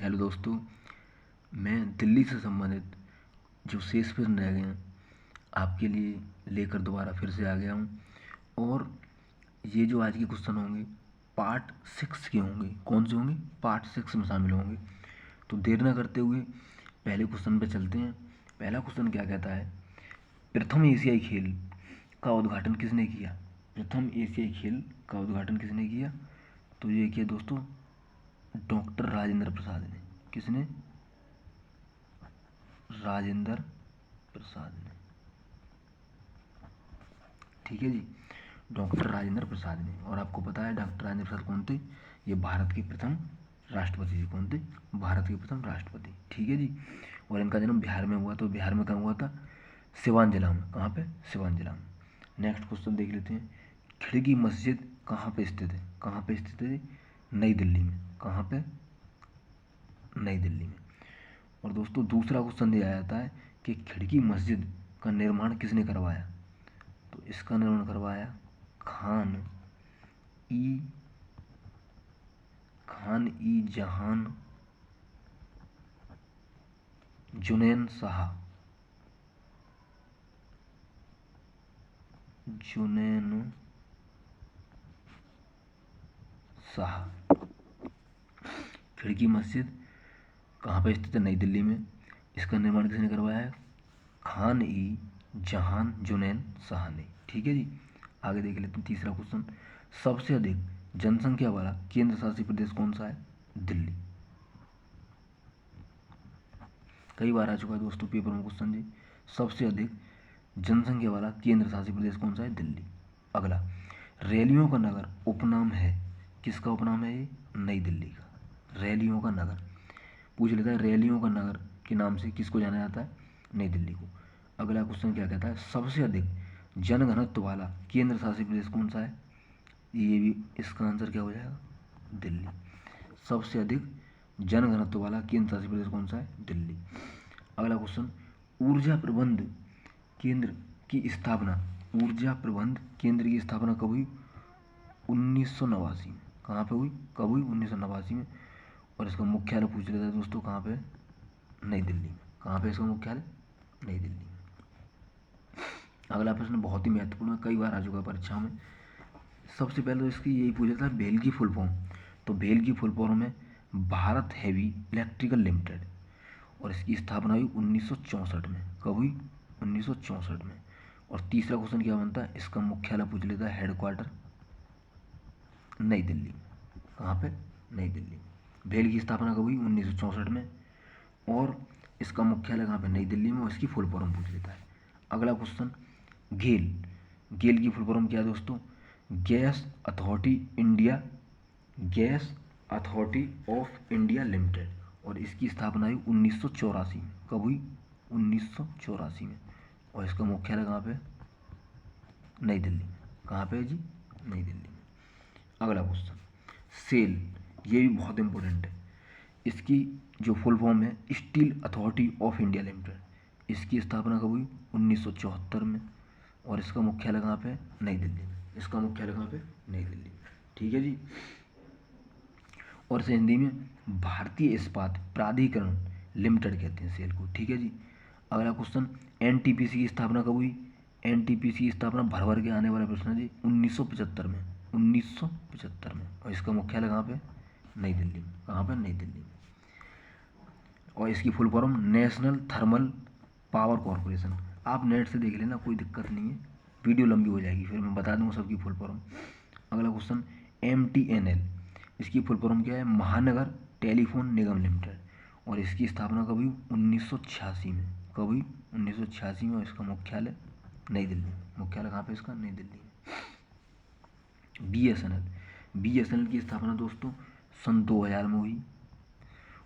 Hello दोस्तों, मैं दिल्ली से संबंधित जो शेष प्रश्न रह गए हैं आपके लिए लेकर दोबारा फिर से आ गया हूँ। और ये जो आज के क्वेश्चन होंगे पार्ट 6 के होंगे। कौन से होंगे? पार्ट 6 में शामिल होंगे। तो देर न करते हुए पहले क्वेश्चन पे चलते हैं। पहला क्वेश्चन क्या कहता है, प्रथम एशियाई खेल का उद्घाटन किसने किया? प्रथम एशियाई खेल का उद्घाटन किसने किया? तो ये किया दोस्तों डॉक्टर राजेंद्र प्रसाद ने। किसने? राजेंद्र प्रसाद ने। ठीक है जी, डॉक्टर राजेंद्र प्रसाद ने। और आपको पता है डॉक्टर राजेंद्र प्रसाद कौन थे? ये भारत के प्रथम राष्ट्रपति जी। कौन थे? भारत के प्रथम राष्ट्रपति। ठीक है जी। और इनका जन्म बिहार में हुआ। तो बिहार में कहाँ हुआ था? सिवान जिला में। कहाँ पे? सिवान जिला में। नेक्स्ट क्वेश्चन देख लेते हैं। खिड़की मस्जिद कहाँ पे स्थित है? कहाँ पे स्थित है? नई दिल्ली में। कहाँ पे? नई दिल्ली में। और दोस्तों दूसरा क्वेश्चन दिया जाता है कि खिड़की मस्जिद का निर्माण किसने करवाया? तो इसका निर्माण करवाया खान ई जहान जुनैन शाह। जुनैन शाह। खिड़की मस्जिद कहाँ पर स्थित है? नई दिल्ली में। इसका निर्माण किसने करवाया है? खान ई जहान जुनैन शाह ने। ठीक है जी। आगे देख लेते हैं तीसरा क्वेश्चन। सबसे अधिक जनसंख्या वाला केंद्र शासित प्रदेश कौन सा है? दिल्ली। कई बार आ चुका है दोस्तों पेपर में क्वेश्चन जी। सबसे अधिक जनसंख्या वाला केंद्र शासित प्रदेश कौन सा है? दिल्ली। अगला, रैलियों का नगर उपनाम है। किसका उपनाम है ये? नई दिल्ली का। रैलियों का नगर पूछ लेता है, रैलियों का नगर के नाम से किसको जाना जाता है? नई दिल्ली को। अगला क्वेश्चन क्या कहता है, सबसे अधिक जनघनत्व वाला केंद्र शासित प्रदेश कौन सा है? ये भी इसका आंसर क्या हो जाएगा? दिल्ली। सबसे अधिक जनघनत्व वाला केंद्र शासित प्रदेश कौन सा है? दिल्ली। अगला क्वेश्चन, ऊर्जा प्रबंध केंद्र की स्थापना ऊर्जा प्रबंध केंद्र की स्थापना कब हुई? 1989 में। कहाँ पे हुई? कब हुई? 1989 में। और इसका मुख्यालय पूछ लेता है दोस्तों कहाँ पे? नई दिल्ली में। कहाँ पे इसका मुख्यालय? नई दिल्ली में। अगला प्रश्न बहुत ही महत्वपूर्ण है, कई बार आ चुका है परीक्षा में। सबसे पहले तो इसकी यही पूछा था भेल की फुल फॉर्म। तो भेल की फुल फॉर्म है भारत हैवी इलेक्ट्रिकल लिमिटेड। और इसकी स्थापना हुई 1964 में। कब हुई? 1964 में। और तीसरा क्वेश्चन क्या बनता है, इसका मुख्यालय पूछ लेता है हेडक्वार्टर नई दिल्ली में। कहाँ पे? नई दिल्ली में। भेल की स्थापना कब हुई? 1964 में। और इसका मुख्यालय कहाँ पे? नई दिल्ली में। और इसकी फुल फॉर्म पूछ लेता है। अगला क्वेश्चन, गेल। गेल की फुल फॉर्म क्या है दोस्तों? Gas authority India, gas authority of India limited. और इसकी स्थापना हुई 1984 में। कब हुई? 1984 में। और इसका मुख्यालय कहाँ पे? नई दिल्ली में। कहाँ पे है जी? नई दिल्ली में। अगला क्वेश्चन, सेल। ये भी बहुत इंपॉर्टेंट है। इसकी जो फुल फॉर्म है steel authority of India limited. इसकी स्थापना कब हुई? 1974 में। और इसका मुख्यालय कहाँ पे? नई दिल्ली में। इसका मुख्यालय कहाँ पे? नई दिल्ली में। ठीक है जी। और इसे हिंदी में भारतीय इस्पात प्राधिकरण लिमिटेड कहते हैं सेल को। ठीक है जी। अगला क्वेश्चन, एनटीपीसी की स्थापना कब हुई? एनटीपीसी की स्थापना भर भर के आने वाला प्रश्न है जी, 1975 में। 1975 में। और इसका मुख्यालय कहाँ पे? नई दिल्ली में। कहाँ पे? नई दिल्ली में। और इसकी full form national thermal power corporation. आप नेट से देख लेना, कोई दिक्कत नहीं है, वीडियो लंबी हो जाएगी फिर मैं बता दूंगा सबकी फुल फॉर्म। अगला क्वेश्चन, एमटीएनएल। इसकी फुल फॉर्म क्या है? महानगर टेलीफोन निगम लिमिटेड। और इसकी स्थापना कब हुई? 1986 में। कब हुई? 1986 में। और इसका मुख्यालय नई दिल्ली में। मुख्यालय कहाँ पे इसका? नई दिल्ली में। बीएसएनएल। बीएसएनएल की स्थापना दोस्तों सन 2000 में हुई।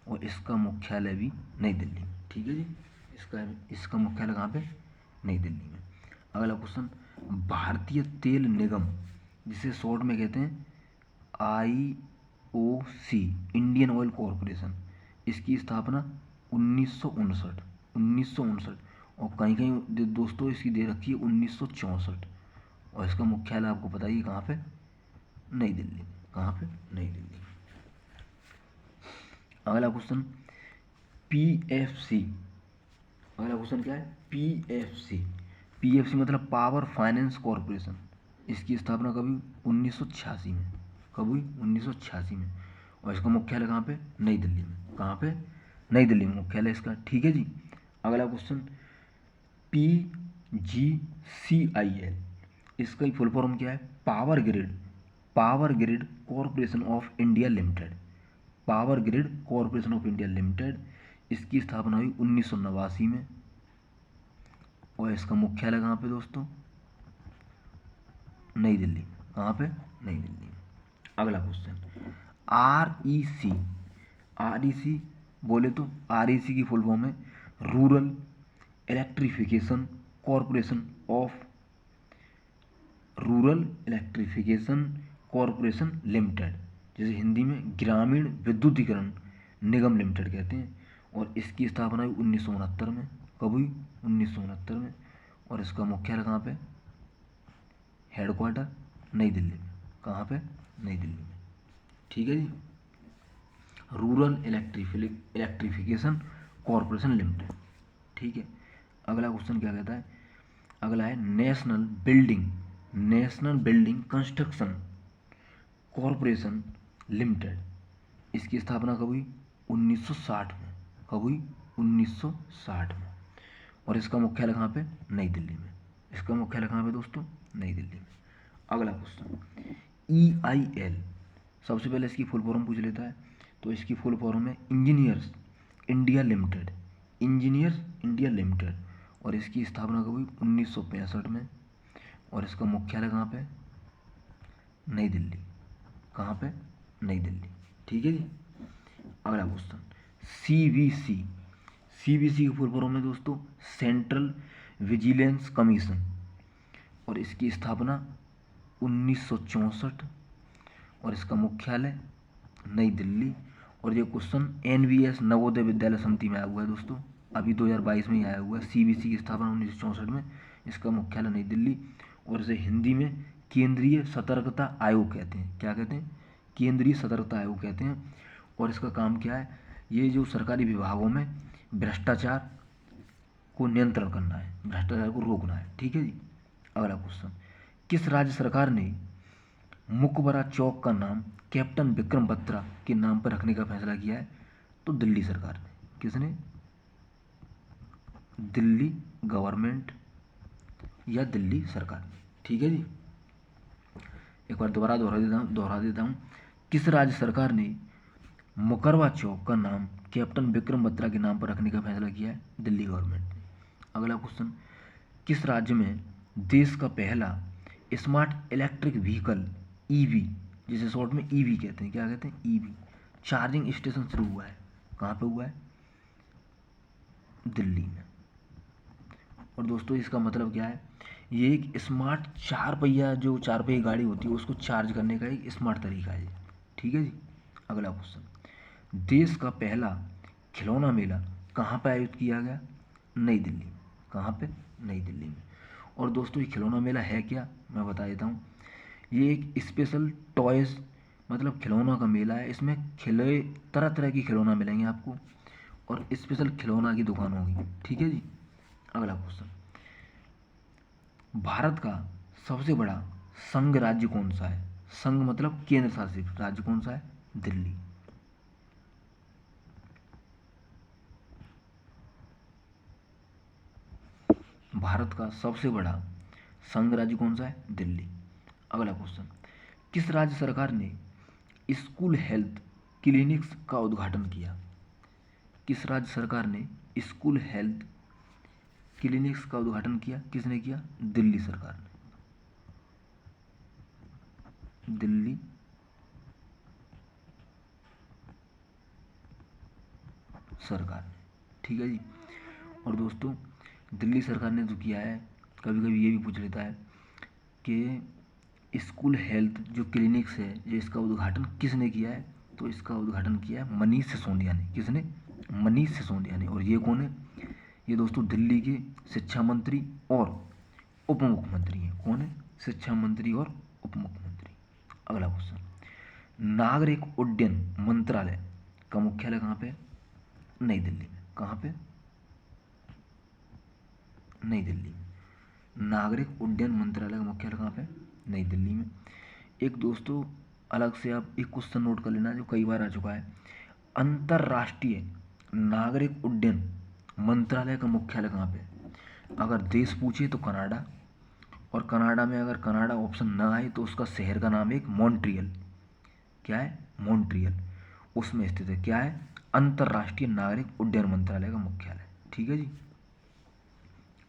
और इसका मुख्यालय भी नई दिल्ली में। ठीक है जी। इसका मुख्यालय कहाँ पे? नई दिल्ली में। अगला क्वेश्चन, भारतीय तेल निगम, जिसे शॉर्ट में कहते हैं आईओसी, इंडियन ऑयल कॉरपोरेशन। इसकी स्थापना 1959। 1959। और कहीं कहीं दोस्तों इसकी दे रखी है 1964। और इसका मुख्यालय आपको पता ही है कहाँ पे? नई दिल्ली। कहाँ पे? नई दिल्ली। अगला क्वेश्चन पीएफसी। अगला क्वेश्चन क्या है? पीएफसी। पीएफसी मतलब पावर फाइनेंस कॉरपोरेशन। इसकी स्थापना कभी 1986 में। कब हुई? 1986 में। और इसका मुख्यालय कहाँ पे? नई दिल्ली में। कहाँ पे? नई दिल्ली में मुख्यालय इसका। ठीक है जी। अगला क्वेश्चन PGCIL। इसका फुल फॉर्म क्या है? Power grid corporation of India limited. Power grid corporation of India limited. इसकी स्थापना हुई 1989 में। और इसका मुख्यालय कहाँ पे दोस्तों? नई दिल्ली। कहाँ पे? नई दिल्ली में। अगला क्वेश्चन REC। REC बोले तो REC की फुल फॉर्म है rural electrification corporation of rural electrification corporation limited. जैसे हिंदी में ग्रामीण विद्युतीकरण निगम लिमिटेड कहते हैं। और इसकी स्थापना हुई 1969 में। कब हुई? 1969 में। और इसका मुख्यालय कहाँ पे? हेडक्वार्टर नई दिल्ली में। कहाँ पे? नई दिल्ली में। ठीक है जी। Rural electrification corporation limited. ठीक है। अगला क्वेश्चन क्या कहता है? अगला है national building construction corporation limited. इसकी स्थापना कब हुई? 1960 में। कब हुई? 1960 में। और इसका मुख्यालय कहाँ पे? नई दिल्ली में। इसका मुख्यालय कहाँ पे दोस्तों? नई दिल्ली में। अगला क्वेश्चन EIL। सबसे पहले इसकी फुल फॉर्म पूछ लेता है। तो इसकी फुल फॉर्म है engineers India limited. Engineers India limited. और इसकी स्थापना कब हुई? 1965 में। और इसका मुख्यालय कहाँ पे? नई दिल्ली। कहाँ पे? नई दिल्ली। ठीक है जी। अगला क्वेश्चन CVC। CVC की फुल फॉर्म है दोस्तों सेंट्रल विजिलेंस कमीशन। और इसकी स्थापना 1964। और इसका मुख्यालय नई दिल्ली। और ये क्वेश्चन NVS नवोदय विद्यालय समिति में आया हुआ है दोस्तों। अभी 2022 में ही आया हुआ है। CVC की स्थापना 1964 में। इसका मुख्यालय नई दिल्ली। और इसे हिंदी में केंद्रीय सतर्कता आयोग कहते हैं। क्या कहते हैं? केंद्रीय सतर्कता आयोग कहते हैं। और इसका काम क्या है? ये जो सरकारी विभागों में भ्रष्टाचार को नियंत्रण करना है, भ्रष्टाचार को रोकना है। ठीक है जी। अगला क्वेश्चन किस राज्य सरकार ने मुकबरा चौक का नाम कैप्टन विक्रम बत्रा के नाम पर रखने का फैसला किया है? तो दिल्ली सरकार ने। किसने? दिल्ली गवर्नमेंट या दिल्ली सरकार ने। ठीक है जी। एक बार दोबारा दोहरा देता हूँ। किस राज्य सरकार ने मुकरवा चौक का नाम कैप्टन विक्रम बत्रा के नाम पर रखने का फैसला किया है? दिल्ली गवर्नमेंट ने। अगला क्वेश्चन किस राज्य में देश का पहला स्मार्ट इलेक्ट्रिक व्हीकल EV, जिसे शॉर्ट में EV कहते हैं, क्या कहते हैं? EV चार्जिंग स्टेशन शुरू हुआ है? कहाँ पे हुआ है? दिल्ली में। और दोस्तों इसका मतलब क्या है? ये एक स्मार्ट चार पहिया गाड़ी होती है उसको चार्ज करने का एक स्मार्ट तरीका है। ठीक है जी। अगला क्वेश्चन देश का पहला खिलौना मेला कहाँ पर आयोजित किया गया? नई दिल्ली में। कहाँ पे? नई दिल्ली में। और दोस्तों ये खिलौना मेला है क्या? मैं बता देता हूँ। ये एक स्पेशल टॉयज़ मतलब खिलौना का मेला है। इसमें तरह तरह की खिलौना मिलेंगे आपको। और स्पेशल खिलौना की दुकान होगी। ठीक है जी। अगला क्वेश्चन भारत का सबसे बड़ा संघ राज्य कौन सा है? संघ मतलब केंद्र शासित राज्य कौन सा है? दिल्ली। भारत का सबसे बड़ा संघ राज्य कौन सा है? दिल्ली। अगला क्वेश्चन किस राज्य सरकार ने स्कूल हेल्थ क्लिनिक्स का उद्घाटन किया? किस राज्य सरकार ने स्कूल हेल्थ क्लिनिक्स का उद्घाटन किया? किसने किया? दिल्ली सरकार ने। दिल्ली सरकार ने। ठीक है जी। और दोस्तों दिल्ली सरकार ने जो किया है, कभी कभी ये भी पूछ लेता है कि स्कूल हेल्थ जो क्लिनिक्स है ये इसका उद्घाटन किसने किया है? तो इसका उद्घाटन किया है मनीष सिसोदिया ने। किसने? मनीष सिसोदिया ने। और ये कौन है? ये दोस्तों दिल्ली के शिक्षा मंत्री और उप मुख्यमंत्री हैं। कौन है? शिक्षा मंत्री और उप मुख्यमंत्री। अगला क्वेश्चन नागरिक उड्डयन मंत्रालय का मुख्यालय कहाँ पे? नई दिल्ली में। कहाँ पे? नई दिल्ली में। नागरिक उड्डयन मंत्रालय का मुख्यालय कहाँ पे? नई दिल्ली में। एक दोस्तों अलग से आप एक क्वेश्चन नोट कर लेना जो कई बार आ चुका है, अंतर्राष्ट्रीय नागरिक उड्डयन मंत्रालय का मुख्यालय कहाँ पे? अगर देश पूछे तो कनाडा, और कनाडा में अगर कनाडा ऑप्शन ना आए तो उसका शहर का नाम है एक मॉन्ट्रियल। क्या है? मॉन्ट्रियल। उसमें स्थित है। क्या है? अंतर्राष्ट्रीय नागरिक उड्डयन मंत्रालय का मुख्यालय। ठीक है जी।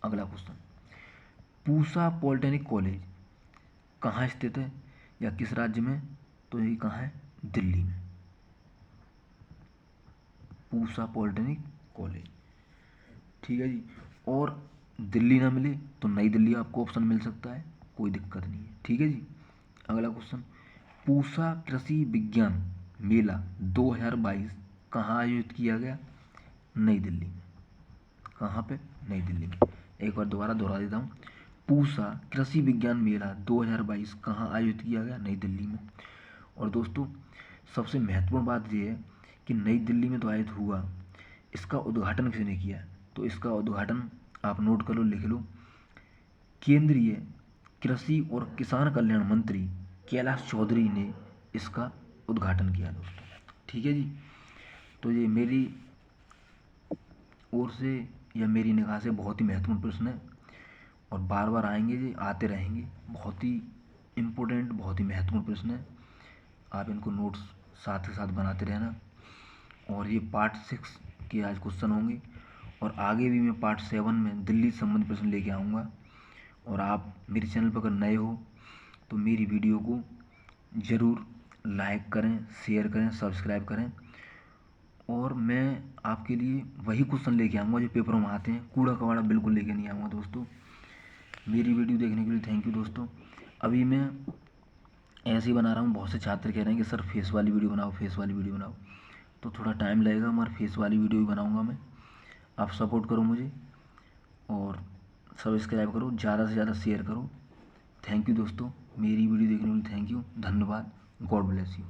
अगला क्वेश्चन, पूसा पॉलिटेक्निक कॉलेज कहाँ स्थित है या किस राज्य में? तो ये कहाँ है? दिल्ली में। Pusa polytechnic college. ठीक है जी। और दिल्ली ना मिले तो नई दिल्ली आपको ऑप्शन मिल सकता है, कोई दिक्कत नहीं है। ठीक है जी। अगला क्वेश्चन, पूसा कृषि विज्ञान मेला 2022 कहाँ आयोजित किया गया? नई दिल्ली में। कहाँ पे? नई दिल्ली में। एक बार दोबारा दोहरा देता हूँ, पूसा कृषि विज्ञान मेला 2022 कहाँ आयोजित किया गया? नई दिल्ली में। और दोस्तों सबसे महत्वपूर्ण बात यह है कि नई दिल्ली में तो आयोजित हुआ, इसका उद्घाटन किसने किया? तो इसका उद्घाटन आप नोट कर लो, लिख लो, केंद्रीय कृषि और किसान कल्याण मंत्री कैलाश चौधरी ने इसका उद्घाटन किया दोस्तों। ठीक है जी। तो ये मेरी ओर से या मेरी निगाह से बहुत ही महत्वपूर्ण प्रश्न है और बार बार आएंगे, ये आते रहेंगे। बहुत ही इम्पोर्टेंट, बहुत ही महत्वपूर्ण प्रश्न है। आप इनको नोट्स साथ ही साथ बनाते रहना। और ये पार्ट 6 के आज क्वेश्चन होंगे और आगे भी मैं पार्ट 7 में दिल्ली से संबंधित प्रश्न लेके आऊँगा। और आप मेरे चैनल पर अगर नए हो तो मेरी वीडियो को ज़रूर लाइक करें, शेयर करें, सब्सक्राइब करें। और मैं आपके लिए वही क्वेश्चन लेके आऊँगा जो पेपरों में आते हैं, कूड़ा कबाड़ा बिल्कुल लेके नहीं आऊँगा दोस्तों। मेरी वीडियो देखने के लिए थैंक यू दोस्तों। अभी मैं ऐसे ही बना रहा हूँ, बहुत से छात्र कह रहे हैं कि सर फेस वाली वीडियो बनाओ, फेस वाली वीडियो बनाओ, तो थोड़ा टाइम लगेगा मगर फेस वाली वीडियो भी बनाऊँगा मैं। आप सपोर्ट करो मुझे और सब्सक्राइब करो, ज़्यादा से ज़्यादा शेयर करो। थैंक यू दोस्तों, मेरी वीडियो देखने के लिए थैंक यू, धन्यवाद। God bless you.